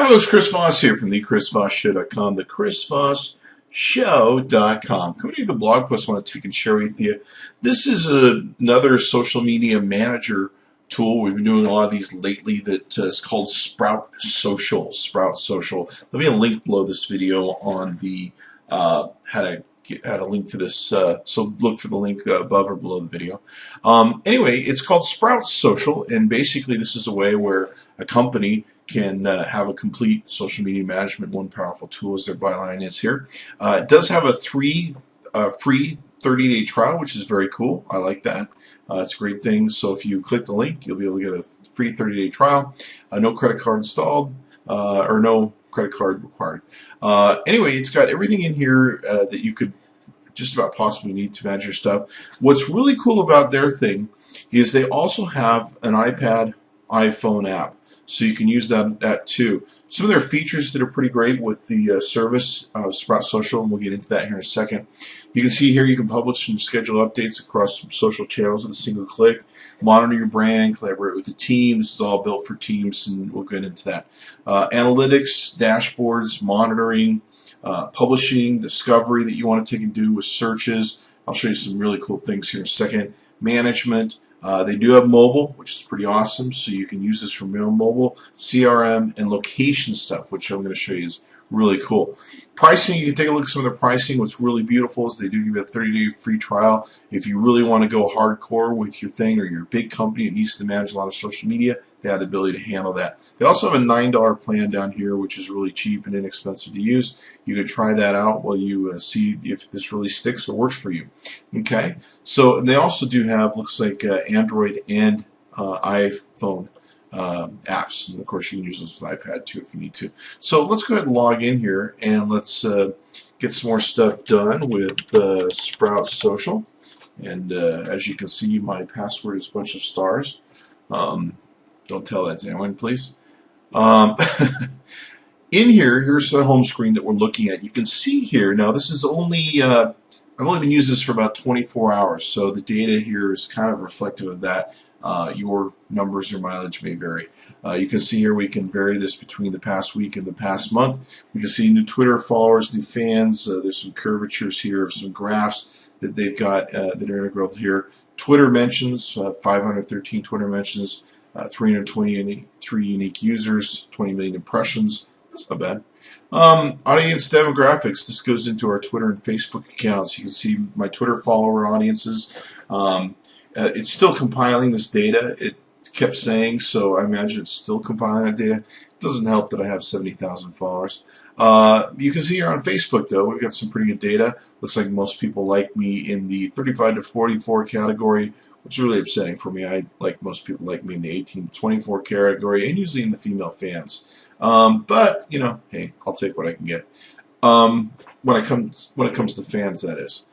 Hello, it's Chris Voss here from thechrisvossshow.com, thechrisvossshow.com. Coming to you with a blog post I want to take and share with you. This is another social media manager tool. We've been doing a lot of these lately that is called Sprout Social. Sprout Social. There'll be a link below this video on the how to link to this, so look for the link above or below the video. Anyway, it's called Sprout Social, and basically this is a way where a company can have a complete social media management, one powerful tool, as their byline is here. It does have a free 30-day trial, which is very cool. I like that. It's a great thing. So if you click the link, you'll be able to get a free 30-day trial. No credit card installed, or no credit card required. Anyway, it's got everything in here that you could just about possibly need to manage your stuff. What's really cool about their thing is they also have an iPad, iPhone app. So you can use that too. Some of their features that are pretty great with the service, Sprout Social, and we'll get into that here in a second. You can see here you can publish and schedule updates across social channels with a single click, monitor your brand, collaborate with the team. This is all built for teams, and we'll get into that. Analytics, dashboards, monitoring, publishing, discovery that you want to take and do with searches. I'll show you some really cool things here in a second. Management. They do have mobile, which is pretty awesome, so you can use this for mobile, CRM, and location stuff, which I'm going to show you is really cool. Pricing, you can take a look at some of the pricing. What's really beautiful is they do give you a 30-day free trial. If you really want to go hardcore with your thing, or you're a big company that needs to manage a lot of social media, they have the ability to handle that. They also have a $9 plan down here, which is really cheap and inexpensive to use. You can try that out while you see if this really sticks or works for you. Okay, so they also do have, looks like Android and iPhone apps, and of course you can use this with iPad too if you need to. So let's go ahead and log in here, and let's get some more stuff done with Sprout Social. And as you can see, my password is a bunch of stars. Don't tell that to anyone, please. In here, here's the home screen that we're looking at. You can see here, now this is only, I've only been using this for about 24 hours, so the data here is kind of reflective of that. Your numbers or mileage may vary. You can see here we can vary this between the past week and the past month. We can see new Twitter followers, new fans. There's some curvatures here of some graphs that they've got that are integral here. Twitter mentions, 513 Twitter mentions. 323 unique users, 20 million impressions. That's not bad. Audience demographics. This goes into our Twitter and Facebook accounts. You can see my Twitter follower audiences. It's still compiling this data. It kept saying, so I imagine it's still compiling that data. It doesn't help that I have 70,000 followers. You can see here on Facebook, though, we've got some pretty good data. Looks like most people like me in the 35 to 44 category, which is really upsetting for me. I like most people like me in the 18 to 24 category, and usually in the female fans. But you know, hey, I'll take what I can get. When it comes to fans, that is.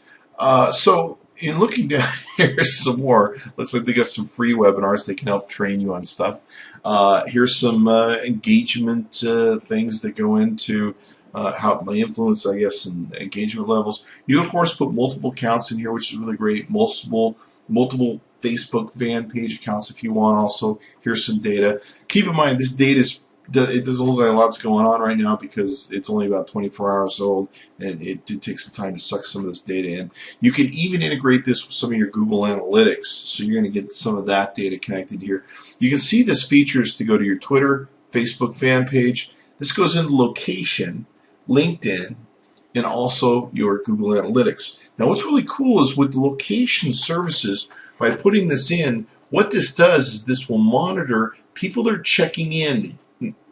So in looking down here's some more. Looks like they got some free webinars. They can help train you on stuff. Here's some engagement things that go into how my influence, I guess, and engagement levels. You can, of course, put multiple accounts in here, which is really great. Multiple Facebook fan page accounts if you want. Also, here's some data. Keep in mind, this data it doesn't look like a lot's going on right now because it's only about 24 hours old, and it did take some time to suck some of this data in. You can even integrate this with some of your Google Analytics, so you're going to get some of that data connected here. You can see this features to go to your Twitter, Facebook fan page. This goes into location, LinkedIn, and also your Google Analytics. Now what's really cool is with the location services, by putting this in, what this does is this will monitor people that are checking in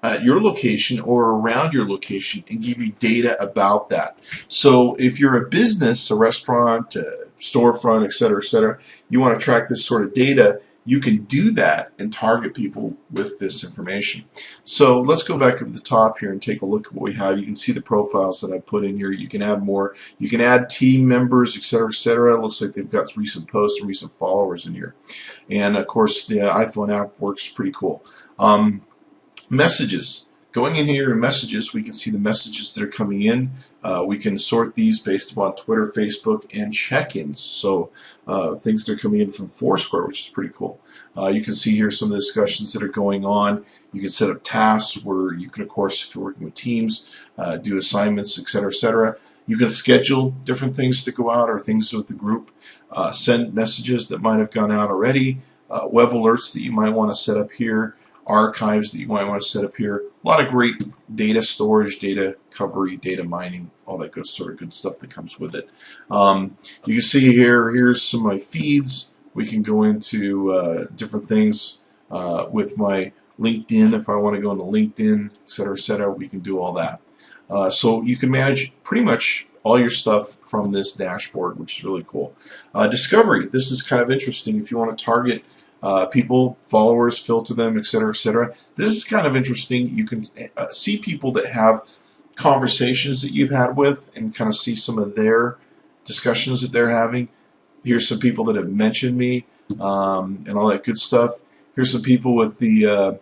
at your location or around your location and give you data about that. So if you're a business, a restaurant, a storefront, etc., you want to track this sort of data, you can do that and target people with this information. So let's go back up to the top here and take a look at what we have. You can see the profiles that I put in here. You can add more. You can add team members, etc. It looks like they've got recent posts and recent followers in here. And of course, the iPhone app works pretty cool. Messages. Going in here in messages, we can see the messages that are coming in. We can sort these based upon Twitter, Facebook, and check-ins. So things that are coming in from Foursquare, which is pretty cool. You can see here some of the discussions that are going on. You can set up tasks where you can, of course, if you're working with teams, do assignments, etc., etc. You can schedule different things to go out or things with the group, send messages that might have gone out already, web alerts that you might want to set up here, archives that you might want to set up here. A lot of great data storage, data recovery, data mining, all that good sort of good stuff that comes with it. You can see here's some of my feeds. We can go into different things with my LinkedIn. If I want to go into LinkedIn, etc., we can do all that. So you can manage pretty much all your stuff from this dashboard, which is really cool. Discovery. This is kind of interesting if you want to target people, followers, filter them, etc., etc. This is kind of interesting. You can see people that have conversations that you've had with and kind of see some of their discussions that they're having. Here's some people that have mentioned me and all that good stuff. Here's some people with the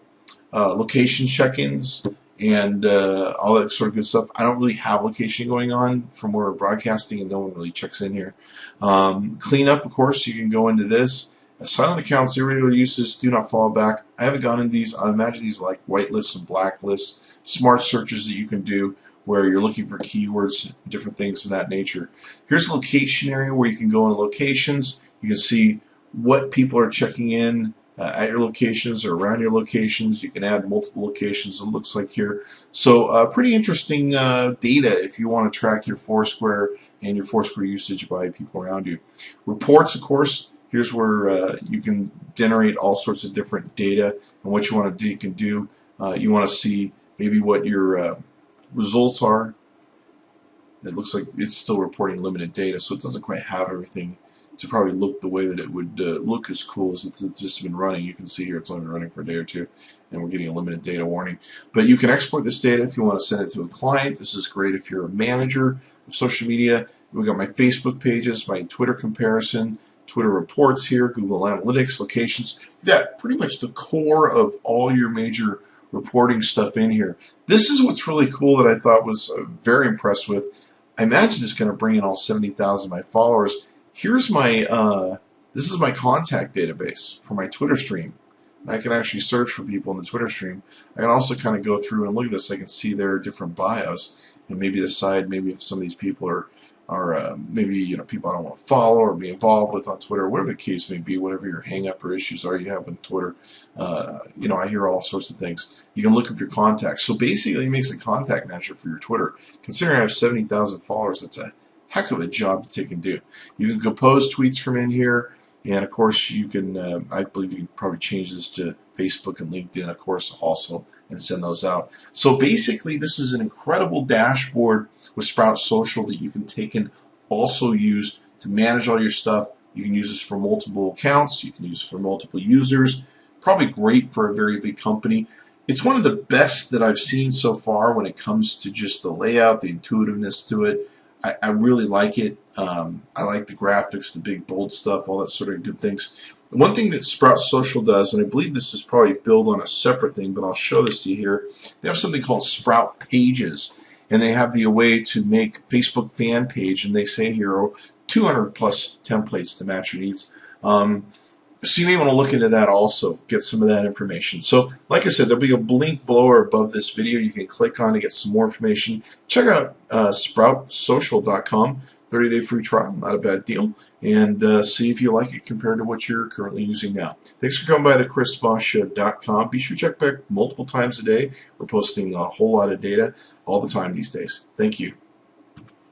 location check-ins and all that sort of good stuff. I don't really have location going on from where we're broadcasting, and no one really checks in here. Cleanup, of course, you can go into this. Silent accounts, irregular uses, do not follow back. I haven't gone into these. I imagine these are like whitelists and blacklists, smart searches that you can do where you're looking for keywords, different things of that nature. Here's a location area where you can go into locations. You can see what people are checking in at your locations or around your locations. You can add multiple locations, it looks like here. So pretty interesting data if you want to track your Foursquare and your Foursquare usage by people around you. Reports, of course, here's where you can generate all sorts of different data and what you want to do. You can do. You want to see maybe what your results are. It looks like it's still reporting limited data, so it doesn't quite have everything to probably look the way that it would look as cool as it's just been running. You can see here it's only been running for a day or two, and we're getting a limited data warning. But you can export this data if you want to send it to a client. This is great if you're a manager of social media. We've got my Facebook pages, my Twitter comparison, Twitter reports here, Google Analytics, locations. You've got pretty much the core of all your major reporting stuff in here. This is what's really cool that I thought was very impressed with. I imagine it's going to bring in all 70,000 of my followers. Here's my, this is my contact database for my Twitter stream. I can actually search for people in the Twitter stream. I can also kind of go through and look at this. I can see their different bios and maybe decide maybe if some of these people are maybe people I don't want to follow or be involved with on Twitter, whatever the case may be, whatever your hang-up or issues are you have on Twitter. I hear all sorts of things. You can look up your contacts. So basically, it makes a contact manager for your Twitter. Considering I have 70,000 followers, that's a heck of a job to take and do. You can compose tweets from in here, and of course, you can. I believe you can probably change this to Facebook and LinkedIn, of course, also, and send those out. So basically, this is an incredible dashboard with Sprout Social that you can take and also use to manage all your stuff. You can use this for multiple accounts. You can use it for multiple users. Probably great for a very big company. It's one of the best that I've seen so far when it comes to just the layout, the intuitiveness to it. I really like it. I like the graphics, the big bold stuff, all that sort of good things. One thing that Sprout Social does, and I believe this is probably built on a separate thing, but I'll show this to you here. They have something called Sprout Pages, and they have the way to make Facebook fan page, and they say here 200 plus templates to match your needs. So you may want to look into that also, get some of that information. So like I said, there'll be a link below or above this video you can click on to get some more information. Check out sproutsocial.com, 30-day free trial, not a bad deal, and see if you like it compared to what you're currently using now. Thanks for coming by the chrisvossshow.com. Be sure to check back multiple times a day. We're posting a whole lot of data all the time these days. Thank you.